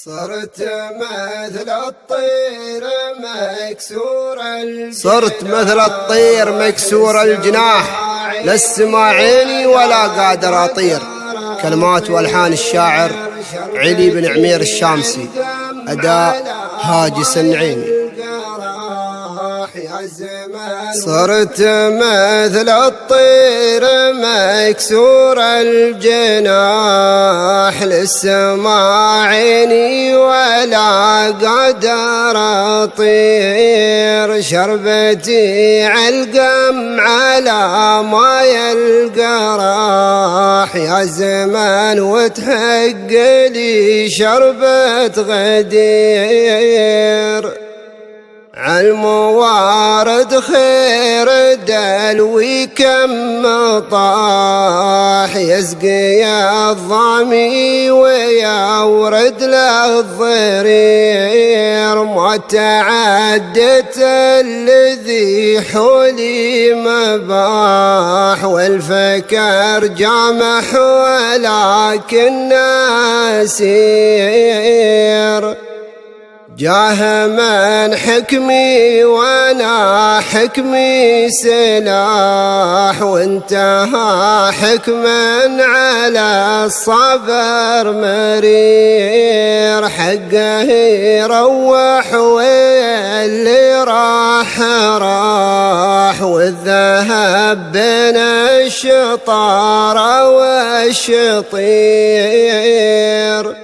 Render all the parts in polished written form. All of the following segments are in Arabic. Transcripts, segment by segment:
صرت مثل الطير مكسور الجناح للسما عيني ولا قادر أطير. كلمات والحان الشاعر علي بن عمير الشامسي، أداء هاجس النعيمي. صرت مثل الطير مكسور الجناح للسما عيني ولا قادر أطير. شربتي علقم على ماي القراح يا زمان وتحق لي شربة غدير. عالموارد خير دلوي كم طاح يسقي الظامي ويورد له الضرير. ما تعدت الذي حولي مباح والفكر جامح ولكن ناسير. جاه من حكمي وانا حكمي سلاح وانتهى حكما على الصبر مرير. حقه يروح واللي راح راح والذهب بين الشطار والشطير.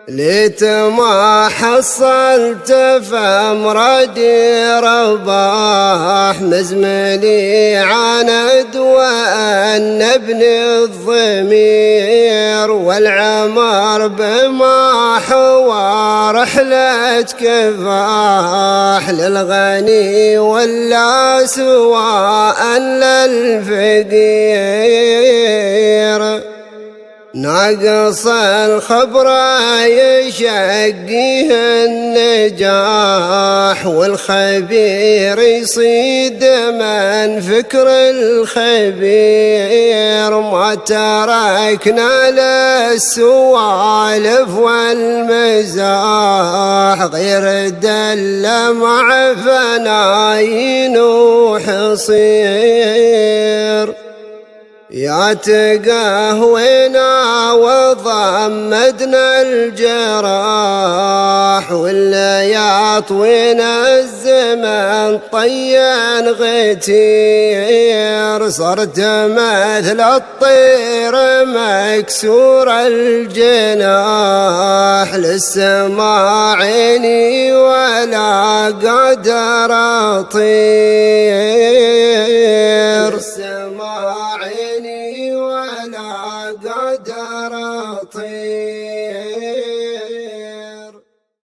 ليت ما حصلت فامردي رباح مزملي عاند وأن ابن الضمير. والعمر بما حوى رحلة كفاح للغني ولا سواء للفقير. ناقص الخبر يشقيه النجاح والخبير يصيد من فكر الخبير. ما تركنا للسوالف والمزاح غير دل مع فناين وحصير. يا تقهوينا وضمدنا الجراح ولا يطوينا الزمن طيان غتير. صرت مثل الطير مكسور الجناح للسما عيني ولا قادر أطير. ولا قادر أطير.